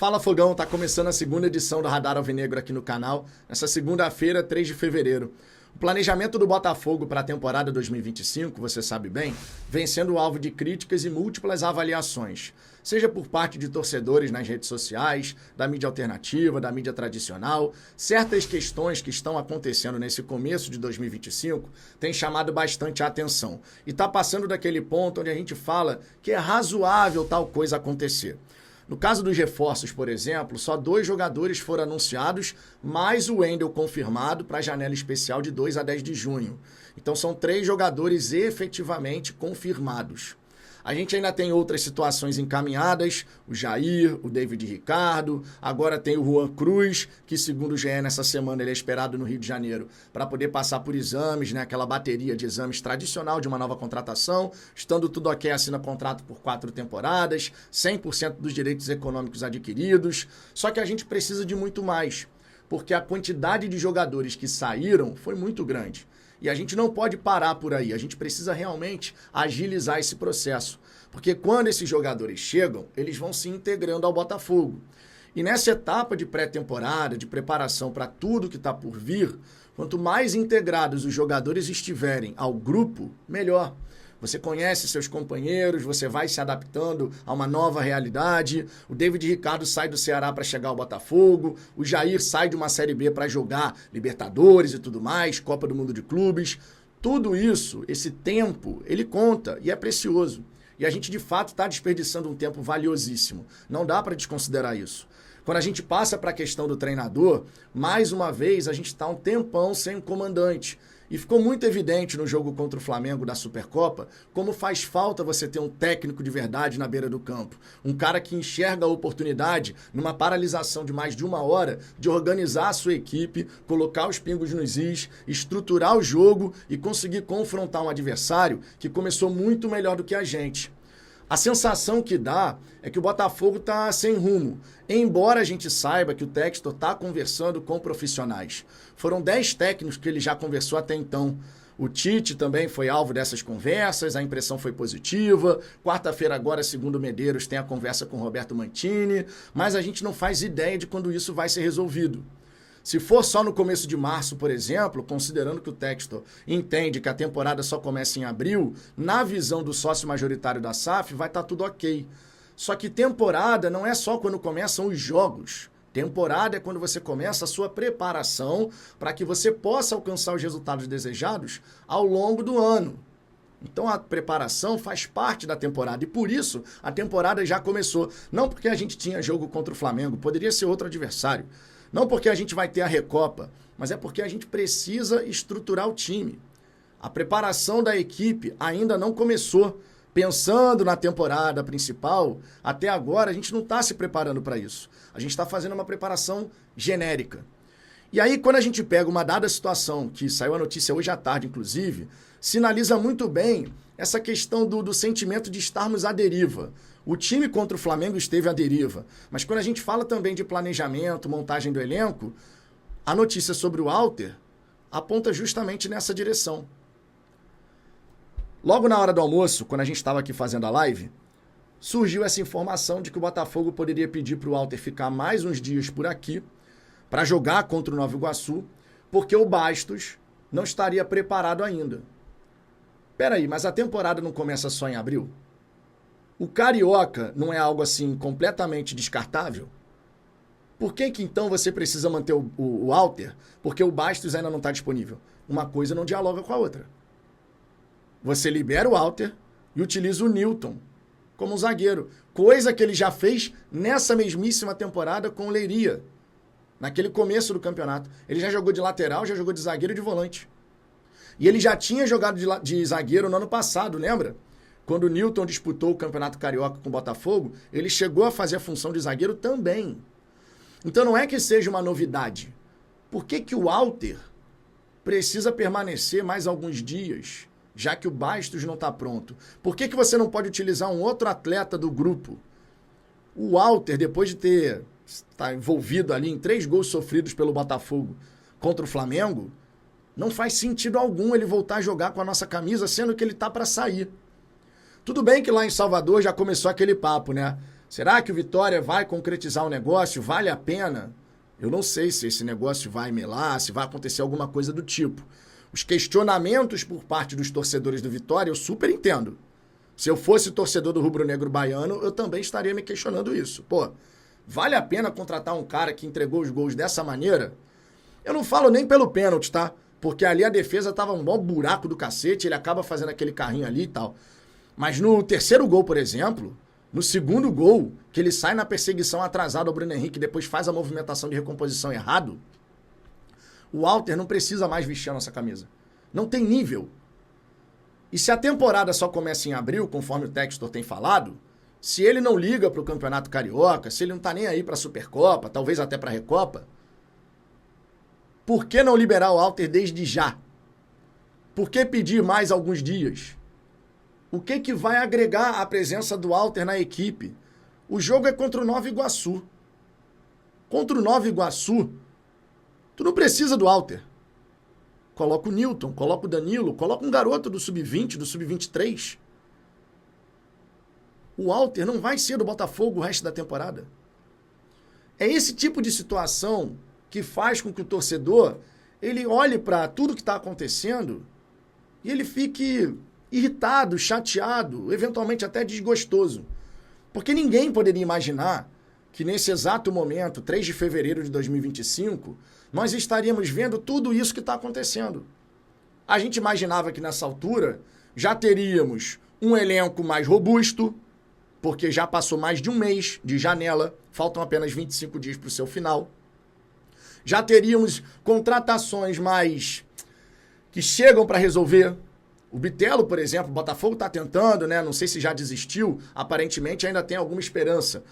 Fala Fogão, tá começando a segunda edição do Radar Alvinegro aqui no canal, nessa segunda-feira, 3 de fevereiro. O planejamento do Botafogo para a temporada 2025, você sabe bem, vem sendo alvo de críticas e múltiplas avaliações, seja por parte de torcedores nas redes sociais, da mídia alternativa, da mídia tradicional. Certas questões que estão acontecendo nesse começo de 2025 têm chamado bastante a atenção e está passando daquele ponto onde a gente fala que é razoável tal coisa acontecer. No caso dos reforços, por exemplo, só 2 jogadores foram anunciados, mais o Wendel confirmado para a janela especial de 2 a 10 de junho. Então são 3 jogadores efetivamente confirmados. A gente ainda tem outras situações encaminhadas, o Jair, o David Ricardo, agora tem o Juan Cruz, que segundo o GE nessa semana ele é esperado no Rio de Janeiro para poder passar por exames, né? Aquela bateria de exames tradicional de uma nova contratação, estando tudo ok, assina contrato por 4 temporadas, 100% dos direitos econômicos adquiridos, só que a gente precisa de muito mais, porque a quantidade de jogadores que saíram foi muito grande. E a gente não pode parar por aí, a gente precisa realmente agilizar esse processo. Porque quando esses jogadores chegam, eles vão se integrando ao Botafogo. E nessa etapa de pré-temporada, de preparação para tudo que está por vir, quanto mais integrados os jogadores estiverem ao grupo, melhor. Você conhece seus companheiros, você vai se adaptando a uma nova realidade. O David Ricardo sai do Ceará para chegar ao Botafogo. O Jair sai de uma Série B para jogar Libertadores e tudo mais, Copa do Mundo de Clubes. Tudo isso, esse tempo, ele conta e é precioso. E a gente, de fato, está desperdiçando um tempo valiosíssimo. Não dá para desconsiderar isso. Quando a gente passa para a questão do treinador, mais uma vez, a gente está um tempão sem um comandante. E ficou muito evidente no jogo contra o Flamengo da Supercopa como faz falta você ter um técnico de verdade na beira do campo. Um cara que enxerga a oportunidade, numa paralisação de mais de 1 hora, de organizar a sua equipe, colocar os pingos nos is, estruturar o jogo e conseguir confrontar um adversário que começou muito melhor do que a gente. A sensação que dá é que o Botafogo está sem rumo, embora a gente saiba que o Textor está conversando com profissionais. Foram 10 técnicos que ele já conversou até então. O Tite também foi alvo dessas conversas, a impressão foi positiva. Quarta-feira agora, segundo o Medeiros, tem a conversa com o Roberto Mantini, mas a gente não faz ideia de quando isso vai ser resolvido. Se for só no começo de março, por exemplo, considerando que o Textor entende que a temporada só começa em abril, na visão do sócio majoritário da SAF, vai estar tudo ok. Só que temporada não é só quando começam os jogos. Temporada é quando você começa a sua preparação para que você possa alcançar os resultados desejados ao longo do ano. Então a preparação faz parte da temporada e por isso a temporada já começou. Não porque a gente tinha jogo contra o Flamengo, poderia ser outro adversário. Não porque a gente vai ter a Recopa, mas é porque a gente precisa estruturar o time. A preparação da equipe ainda não começou. Pensando na temporada principal, até agora a gente não está se preparando para isso. A gente está fazendo uma preparação genérica. E aí, quando a gente pega uma dada situação, que saiu a notícia hoje à tarde, inclusive, sinaliza muito bem essa questão do sentimento de estarmos à deriva. O time contra o Flamengo esteve à deriva, mas quando a gente fala também de planejamento, montagem do elenco, a notícia sobre o Walter aponta justamente nessa direção. Logo na hora do almoço, quando a gente estava aqui fazendo a live, surgiu essa informação de que o Botafogo poderia pedir para o Walter ficar mais uns dias por aqui para jogar contra o Nova Iguaçu, porque o Bastos não estaria preparado ainda. Peraí, mas a temporada não começa só em abril? O Carioca não é algo assim completamente descartável? Por que então você precisa manter o Walter? Porque o Bastos ainda não está disponível. Uma coisa não dialoga com a outra. Você libera o Walter e utiliza o Newton como zagueiro. Coisa que ele já fez nessa mesmíssima temporada com o Leiria. Naquele começo do campeonato. Ele já jogou de lateral, já jogou de zagueiro e de volante. E ele já tinha jogado de zagueiro no ano passado, lembra? Quando o Newton disputou o Campeonato Carioca com o Botafogo, ele chegou a fazer a função de zagueiro também. Então não é que seja uma novidade. Por que o Walter precisa permanecer mais alguns dias, já que o Bastos não está pronto? Por que você não pode utilizar um outro atleta do grupo? O Walter, depois de estar envolvido ali em 3 gols sofridos pelo Botafogo contra o Flamengo, não faz sentido algum ele voltar a jogar com a nossa camisa, sendo que ele está para sair. Tudo bem que lá em Salvador já começou aquele papo, né? Será que o Vitória vai concretizar o negócio? Vale a pena? Eu não sei se esse negócio vai melar, se vai acontecer alguma coisa do tipo. Os questionamentos por parte dos torcedores do Vitória, eu super entendo. Se eu fosse torcedor do rubro-negro baiano, eu também estaria me questionando isso. Pô, vale a pena contratar um cara que entregou os gols dessa maneira? Eu não falo nem pelo pênalti, tá? Porque ali a defesa tava um bom buraco do cacete, ele acaba fazendo aquele carrinho ali e tal. Mas no terceiro gol, por exemplo, no segundo gol, que ele sai na perseguição atrasada ao Bruno Henrique e depois faz a movimentação de recomposição errado, o Walter não precisa mais vestir a nossa camisa. Não tem nível. E se a temporada só começa em abril, conforme o Textor tem falado, se ele não liga para o Campeonato Carioca, se ele não tá nem aí para a Supercopa, talvez até para a Recopa, por que não liberar o Walter desde já? Por que pedir mais alguns dias? O que vai agregar a presença do Walter na equipe? O jogo é contra o Nova Iguaçu. Contra o Nova Iguaçu, tu não precisa do Walter. Coloca o Newton, coloca o Danilo, coloca um garoto do Sub-20, do Sub-23. O Walter não vai ser do Botafogo o resto da temporada. É esse tipo de situação que faz com que o torcedor ele olhe para tudo que está acontecendo e ele fique irritado, chateado, eventualmente até desgostoso. Porque ninguém poderia imaginar que nesse exato momento, 3 de fevereiro de 2025, nós estaríamos vendo tudo isso que está acontecendo. A gente imaginava que nessa altura já teríamos um elenco mais robusto, porque já passou mais de um mês de janela, faltam apenas 25 dias para o seu final. Já teríamos contratações mais que chegam para resolver. O Bitelo, por exemplo, o Botafogo está tentando, né? Não sei se já desistiu, aparentemente ainda tem alguma esperança.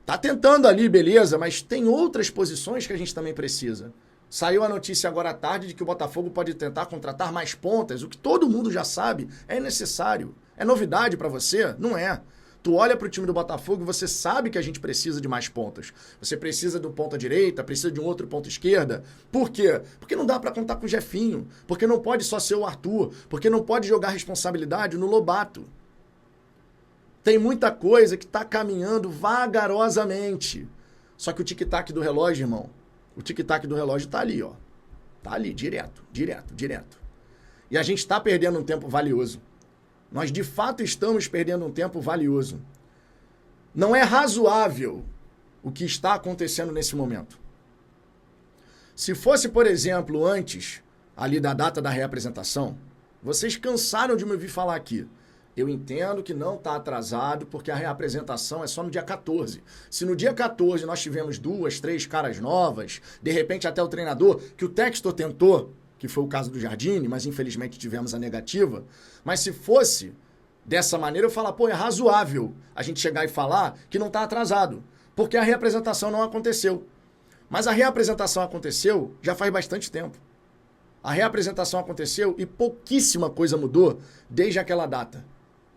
Tá tentando ali, beleza, mas tem outras posições que a gente também precisa. Saiu a notícia agora à tarde de que o Botafogo pode tentar contratar mais pontas, o que todo mundo já sabe, é necessário. É novidade para você? Não é. Tu olha para o time do Botafogo e você sabe que a gente precisa de mais pontas. Você precisa do ponta direita, precisa de um outro ponta esquerda. Por quê? Porque não dá para contar com o Jefinho. Porque não pode só ser o Arthur. Porque não pode jogar responsabilidade no Lobato. Tem muita coisa que está caminhando vagarosamente. Só que o tic-tac do relógio, irmão, o tic-tac do relógio tá ali, ó. Tá ali, direto. E a gente está perdendo um tempo valioso. Nós, de fato, estamos perdendo um tempo valioso. Não é razoável o que está acontecendo nesse momento. Se fosse, por exemplo, antes ali da data da reapresentação, vocês cansaram de me ouvir falar aqui. Eu entendo que não está atrasado, porque a reapresentação é só no dia 14. Se no dia 14 nós tivemos 2, 3 caras novas, de repente até o treinador, que o Textor tentou, que foi o caso do Jardine, mas infelizmente tivemos a negativa. Mas se fosse dessa maneira, eu falar, pô, é razoável a gente chegar e falar que não está atrasado, porque a reapresentação não aconteceu. Mas a reapresentação aconteceu já faz bastante tempo. A reapresentação aconteceu e pouquíssima coisa mudou desde aquela data.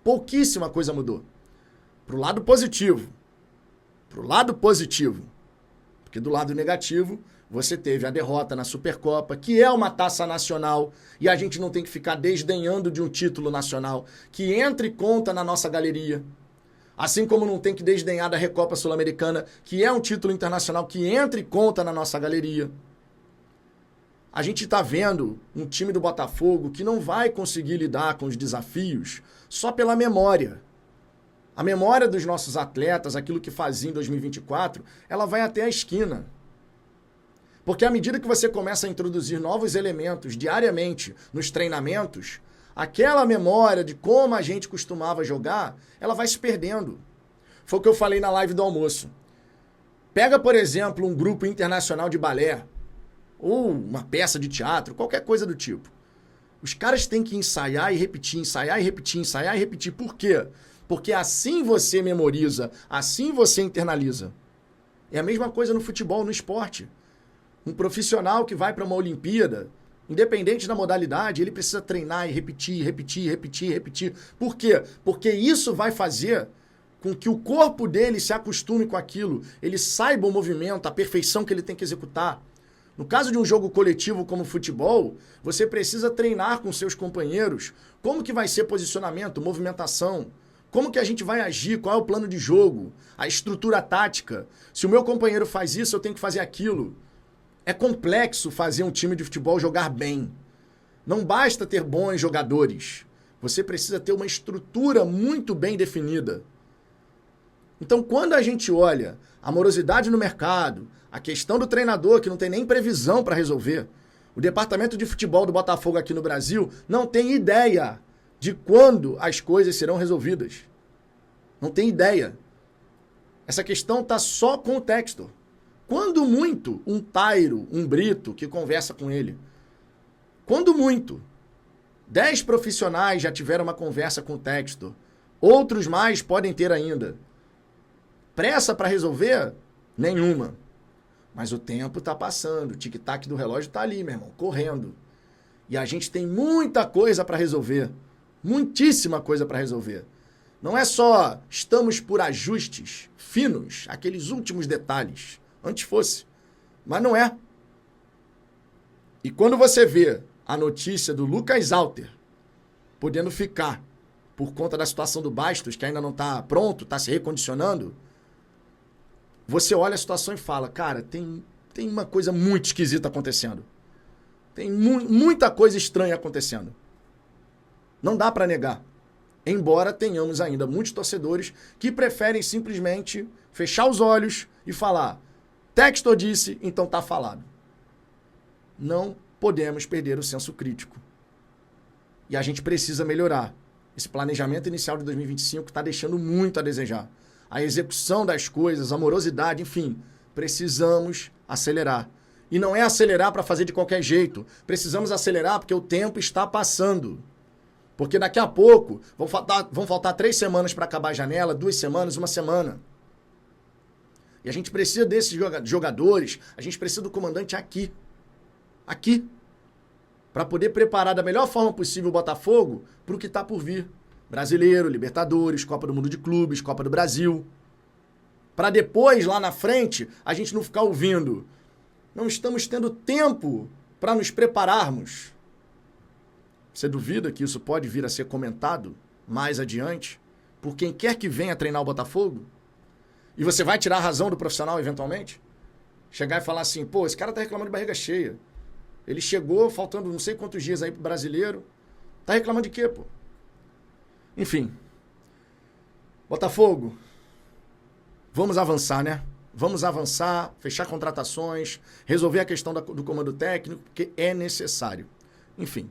Pouquíssima coisa mudou. Pro lado positivo. Porque do lado negativo, você teve a derrota na Supercopa, que é uma taça nacional, e a gente não tem que ficar desdenhando de um título nacional, que entra e conta na nossa galeria. Assim como não tem que desdenhar da Recopa Sul-Americana, que é um título internacional que entra e conta na nossa galeria. A gente está vendo um time do Botafogo que não vai conseguir lidar com os desafios só pela memória. A memória dos nossos atletas, aquilo que fazia em 2024, ela vai até a esquina. Porque à medida que você começa a introduzir novos elementos diariamente nos treinamentos, aquela memória de como a gente costumava jogar, ela vai se perdendo. Foi o que eu falei na live do almoço. Pega, por exemplo, um grupo internacional de balé, ou uma peça de teatro, qualquer coisa do tipo. Os caras têm que ensaiar e repetir, ensaiar e repetir, ensaiar e repetir. Por quê? Porque assim você memoriza, assim você internaliza. É a mesma coisa no futebol, no esporte. Um profissional que vai para uma Olimpíada, independente da modalidade, ele precisa treinar e repetir, repetir, repetir, repetir. Por quê? Porque isso vai fazer com que o corpo dele se acostume com aquilo, ele saiba o movimento, a perfeição que ele tem que executar. No caso de um jogo coletivo como futebol, você precisa treinar com seus companheiros como que vai ser posicionamento, movimentação, Como que a gente vai agir? Qual é o plano de jogo? A estrutura tática? Se o meu companheiro faz isso, eu tenho que fazer aquilo. É complexo fazer um time de futebol jogar bem. Não basta ter bons jogadores. Você precisa ter uma estrutura muito bem definida. Então, quando a gente olha a morosidade no mercado, a questão do treinador, que não tem nem previsão para resolver, o departamento de futebol do Botafogo aqui no Brasil não tem ideia de quando as coisas serão resolvidas. Não tem ideia. Essa questão está só com o Textor. Quando muito, um Tairo, um Brito, que conversa com ele. Quando muito. 10 profissionais já tiveram uma conversa com o Textor. Outros mais podem ter ainda. Pressa para resolver? Nenhuma. Mas o tempo está passando. O tic-tac do relógio está ali, meu irmão, correndo. E a gente tem muita coisa para resolver. Muitíssima coisa para resolver. Não é só estamos por ajustes finos, aqueles últimos detalhes. Antes fosse. Mas não é. E quando você vê a notícia do Lucas Alter podendo ficar por conta da situação do Bastos, que ainda não está pronto, está se recondicionando, você olha a situação e fala, cara, tem uma coisa muito esquisita acontecendo. Tem muita coisa estranha acontecendo. Não dá para negar. Embora tenhamos ainda muitos torcedores que preferem simplesmente fechar os olhos e falar, Textor disse, então tá falado. Não podemos perder o senso crítico. E a gente precisa melhorar. Esse planejamento inicial de 2025 está deixando muito a desejar. A execução das coisas, a morosidade, enfim, precisamos acelerar. E não é acelerar para fazer de qualquer jeito. Precisamos acelerar porque o tempo está passando. Porque daqui a pouco vão faltar 3 semanas para acabar a janela, 2 semanas, 1 semana. E a gente precisa desses jogadores, a gente precisa do comandante aqui. Aqui. Para poder preparar da melhor forma possível o Botafogo para o que está por vir. Brasileiro, Libertadores, Copa do Mundo de Clubes, Copa do Brasil. Para depois, lá na frente, a gente não ficar ouvindo. Não estamos tendo tempo para nos prepararmos. Você duvida que isso pode vir a ser comentado mais adiante por quem quer que venha treinar o Botafogo? E você vai tirar a razão do profissional eventualmente? Chegar e falar assim, pô, esse cara tá reclamando de barriga cheia. Ele chegou faltando não sei quantos dias aí pro brasileiro. Tá reclamando de quê, pô? Enfim. Botafogo, vamos avançar, né? Vamos avançar, fechar contratações, resolver a questão do comando técnico, porque é necessário. Enfim.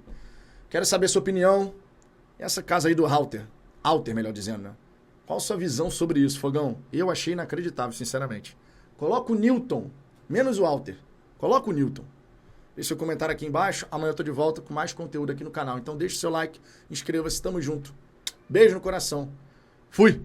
Quero saber sua opinião. Essa casa aí do Alter, melhor dizendo, né? Qual a sua visão sobre isso, Fogão? Eu achei inacreditável, sinceramente. Coloca o Newton, menos o Alter. Coloca o Newton. Deixe seu comentário aqui embaixo. Amanhã eu tô de volta com mais conteúdo aqui no canal. Então deixe seu like, inscreva-se, tamo junto. Beijo no coração. Fui!